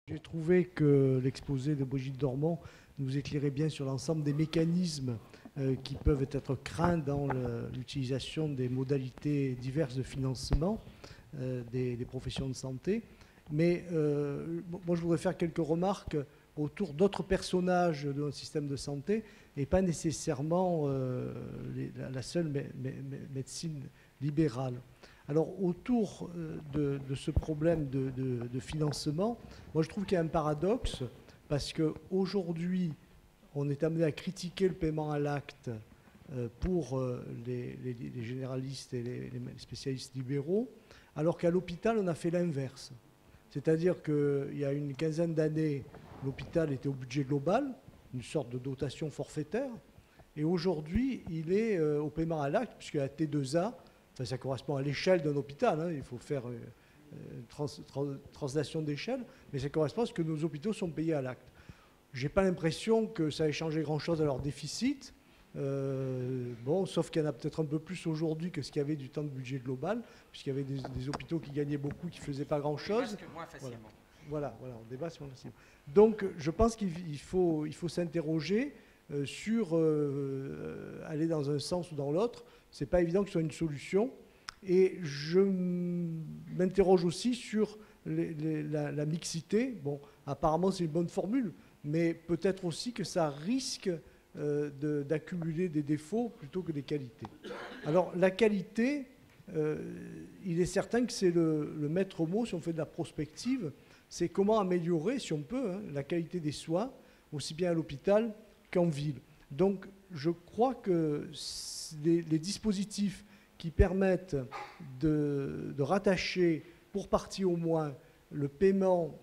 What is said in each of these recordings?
J'ai trouvé que l'exposé de Brigitte Dormont nous éclairait bien sur l'ensemble des mécanismes qui peuvent être craints dans l'utilisation des modalités diverses de financement des professions de santé. Mais moi, je voudrais faire quelques remarques autour d'autres personnages de notre système de santé et pas nécessairement la seule médecine libérale. Alors, autour de ce problème de financement, moi, je trouve qu'il y a un paradoxe parce qu'aujourd'hui, on est amené à critiquer le paiement à l'acte pour les généralistes et les spécialistes libéraux, alors qu'à l'hôpital, on a fait l'inverse. C'est-à-dire qu'il y a une quinzaine d'années, l'hôpital était au budget global, une sorte de dotation forfaitaire, et aujourd'hui, il est au paiement à l'acte, puisque la T2A, enfin, ça correspond à l'échelle d'un hôpital, hein, il faut faire une translation d'échelle, mais ça correspond à ce que nos hôpitaux sont payés à l'acte. Je n'ai pas l'impression que ça ait changé grand-chose à leur déficit. Bon, sauf qu'il y en a peut-être un peu plus aujourd'hui que ce qu'il y avait du temps de budget global, puisqu'il y avait des hôpitaux qui gagnaient beaucoup, qui ne faisaient pas grand-chose. Moins facilement. Voilà, on débat sur facilement. Donc, je pense qu'il faut s'interroger sur aller dans un sens ou dans l'autre. Ce n'est pas évident que ce soit une solution. Et je m'interroge aussi sur la mixité. Bon, apparemment, c'est une bonne formule, mais peut-être aussi que ça risque d'accumuler des défauts plutôt que des qualités. Alors, la qualité, il est certain que c'est le maître mot si on fait de la prospective. C'est comment améliorer, si on peut, hein, la qualité des soins, aussi bien à l'hôpital qu'en ville. Donc, je crois que les dispositifs qui permettent de rattacher, pour partie au moins, le paiement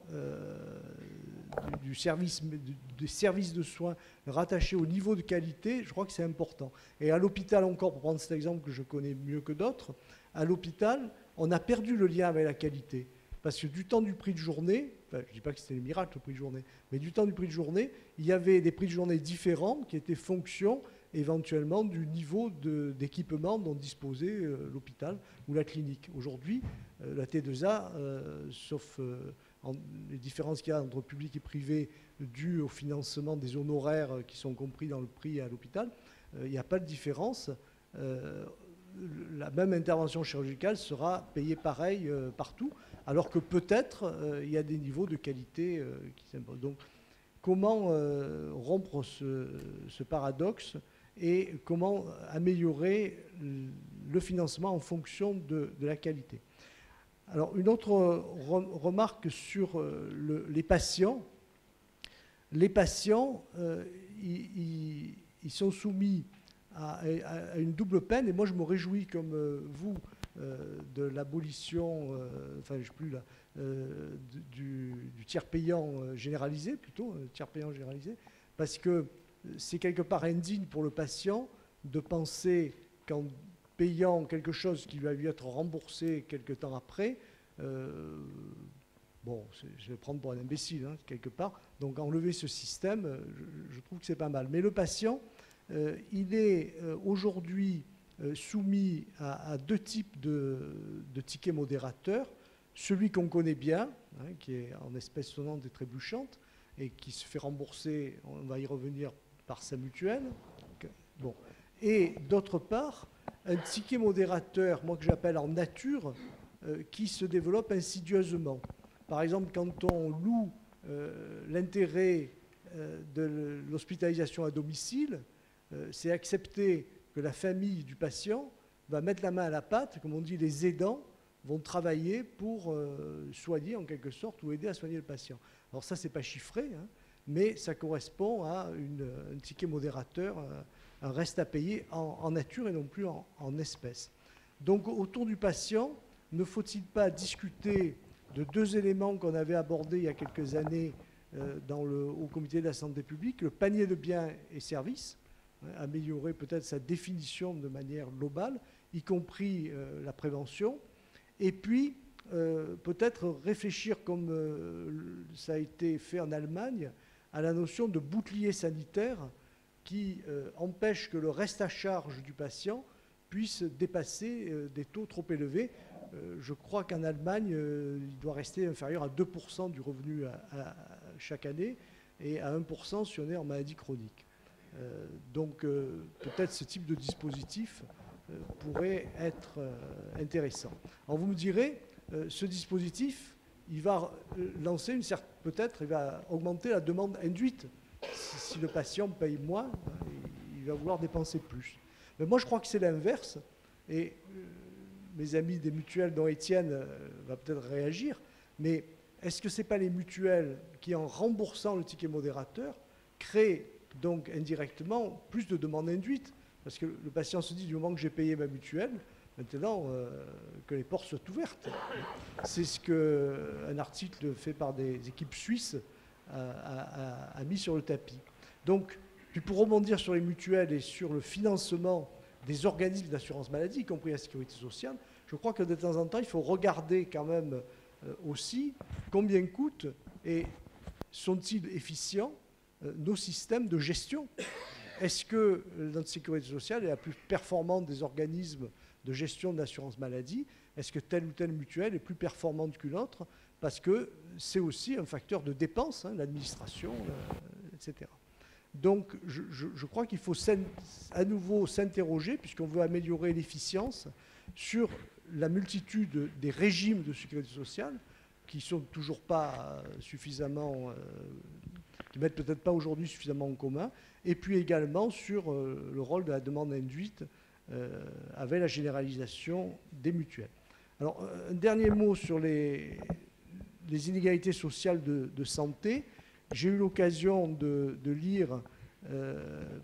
des services de soins rattachés au niveau de qualité, je crois que c'est important. Et à l'hôpital encore, pour prendre cet exemple que je connais mieux que d'autres, à l'hôpital, on a perdu le lien avec la qualité. Parce que du temps du prix de journée, enfin, je ne dis pas que c'était le miracle le prix de journée, mais du temps du prix de journée, il y avait des prix de journée différents qui étaient fonction éventuellement du niveau d'équipement dont disposait l'hôpital ou la clinique. Aujourd'hui, la T2A, sauf les différences qu'il y a entre public et privé dues au financement des honoraires qui sont compris dans le prix à l'hôpital, il n'y a pas de différence. La même intervention chirurgicale sera payée pareil partout, alors que peut-être il y a des niveaux de qualité qui s'imposent. Donc, comment rompre ce paradoxe et comment améliorer le financement en fonction de la qualité. Alors, une autre remarque sur les patients. Les patients, ils sont soumis à une double peine, et moi je me réjouis comme vous de l'abolition, enfin je sais plus là, du tiers payant généralisé, plutôt, tiers payant généralisé, parce que c'est quelque part indigne pour le patient de penser qu'en payant quelque chose qui va lui être remboursé quelque temps après, bon, je vais le prendre pour un imbécile, hein, quelque part, donc enlever ce système, je trouve que c'est pas mal. Mais le patient, il est aujourd'hui soumis à deux types de tickets modérateurs. Celui qu'on connaît bien, hein, qui est en espèces sonnantes et trébuchantes, et qui se fait rembourser, on va y revenir, par sa mutuelle. Bon. Et d'autre part, un ticket modérateur, moi que j'appelle en nature, qui se développe insidieusement. Par exemple, quand on loue l'intérêt de l'hospitalisation à domicile, c'est accepter que la famille du patient va mettre la main à la pâte, comme on dit, les aidants vont travailler pour soigner en quelque sorte ou aider à soigner le patient. Alors ça, c'est pas chiffré, hein, mais ça correspond à un ticket modérateur, un reste à payer en nature et non plus en espèces. Donc autour du patient, ne faut-il pas discuter de deux éléments qu'on avait abordés il y a quelques années au Comité de la santé publique, le panier de biens et services, améliorer peut-être sa définition de manière globale, y compris la prévention, et puis peut-être réfléchir, comme ça a été fait en Allemagne, à la notion de bouclier sanitaire qui empêche que le reste à charge du patient puisse dépasser des taux trop élevés. je crois qu'en Allemagne, il doit rester inférieur à 2% du revenu chaque année et à 1% si on est en maladie chronique. Donc peut-être ce type de dispositif pourrait être intéressant. Alors vous me direz, ce dispositif, il va lancer une certaine, peut-être, il va augmenter la demande induite. Si le patient paye moins, il va vouloir dépenser plus. Mais moi, je crois que c'est l'inverse. Et mes amis des mutuelles, dont Étienne va peut-être réagir, mais est-ce que ce n'est pas les mutuelles qui, en remboursant le ticket modérateur, créent donc indirectement plus de demandes induites? Parce que le patient se dit, du moment que j'ai payé ma mutuelle, maintenant que les portes soient ouvertes. C'est ce qu'un article fait par des équipes suisses a mis sur le tapis. Donc, puis pour rebondir sur les mutuelles et sur le financement des organismes d'assurance maladie, y compris la sécurité sociale, je crois que de temps en temps, il faut regarder quand même aussi combien coûtent et sont-ils efficients nos systèmes de gestion. Est-ce que notre sécurité sociale est la plus performante des organismes de gestion de l'assurance maladie? Est-ce que telle ou telle mutuelle est plus performante qu'une autre? Parce que c'est aussi un facteur de dépense, hein, l'administration, etc. Donc je crois qu'il faut à nouveau s'interroger, puisqu'on veut améliorer l'efficience, sur la multitude des régimes de sécurité sociale qui ne sont toujours pas suffisamment, qui ne mettent peut-être pas aujourd'hui suffisamment en commun, et puis également sur le rôle de la demande induite avec la généralisation des mutuelles. Alors, un dernier mot sur les inégalités sociales de santé. J'ai eu l'occasion de lire,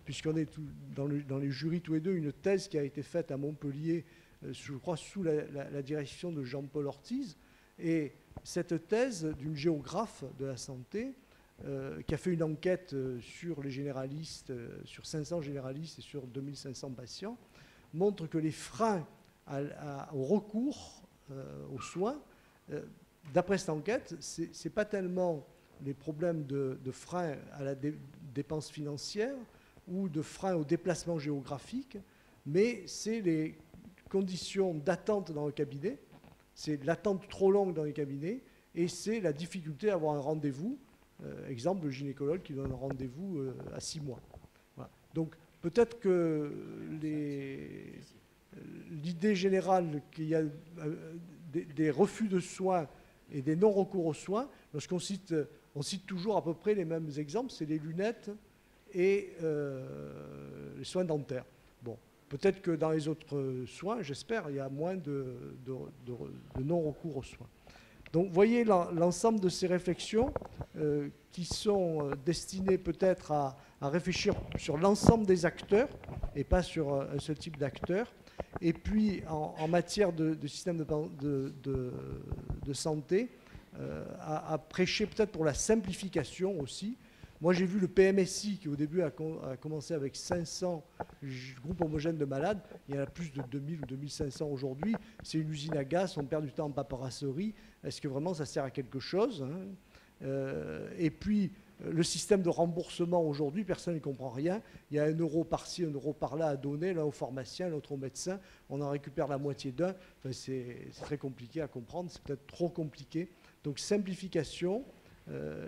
puisqu'on est dans les jurys tous les deux, une thèse qui a été faite à Montpellier, je crois sous la direction de Jean-Paul Ortiz. Et cette thèse d'une géographe de la santé, qui a fait une enquête sur les généralistes, sur 500 généralistes et sur 2500 patients, montre que les freins au recours aux soins, d'après cette enquête, ce n'est pas tellement les problèmes de freins à la dépense financière ou de freins au déplacement géographique, mais c'est les conditions d'attente dans le cabinet, c'est l'attente trop longue dans les cabinets, et c'est la difficulté à avoir un rendez-vous. Exemple, le gynécologue qui donne un rendez-vous à 6 mois. Voilà. Donc peut-être que l'idée générale qu'il y a des refus de soins et des non-recours aux soins, lorsqu'on cite, on cite toujours à peu près les mêmes exemples, c'est les lunettes et les soins dentaires. Bon, peut-être que dans les autres soins, j'espère, il y a moins de non-recours aux soins. Donc, vous voyez l'ensemble de ces réflexions qui sont destinées peut-être à réfléchir sur l'ensemble des acteurs et pas sur un seul type d'acteurs. Et puis, en matière de système de santé, à prêcher peut-être pour la simplification aussi. Moi, j'ai vu le PMSI qui, au début, a commencé avec 500 groupes homogènes de malades. Il y en a plus de 2000 ou 2500 aujourd'hui. C'est une usine à gaz, on perd du temps en paperasserie. Est-ce que vraiment ça sert à quelque chose, hein? Et puis, le système de remboursement aujourd'hui, personne ne comprend rien. Il y a 1 euro par-ci, 1 euro par-là à donner, l'un au pharmacien, l'autre au médecin. On en récupère la moitié d'un. Enfin, c'est très compliqué à comprendre, c'est peut-être trop compliqué. Donc, simplification.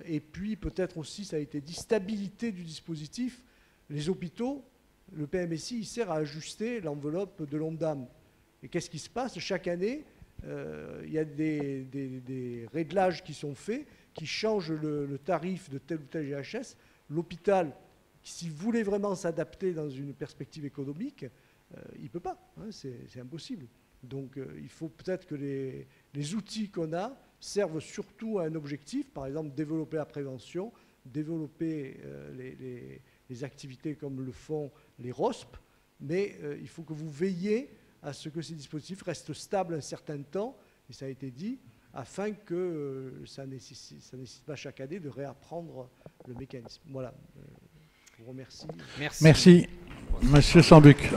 Et puis peut-être aussi, ça a été dit, stabilité du dispositif. Les hôpitaux, le PMSI, il sert à ajuster l'enveloppe de l'ONDAM. Et qu'est-ce qui se passe? Chaque année, il y a des réglages qui sont faits, qui changent le tarif de tel ou tel GHS. L'hôpital, s'il voulait vraiment s'adapter dans une perspective économique, il ne peut pas, hein, c'est impossible. Donc il faut peut-être que les outils qu'on a servent surtout à un objectif, par exemple développer la prévention, développer les activités comme le font les ROSP, mais il faut que vous veilliez à ce que ces dispositifs restent stables un certain temps, et ça a été dit, afin que ça ne nécessite pas chaque année de réapprendre le mécanisme. Voilà, je vous remercie. Merci, Monsieur Sambuc.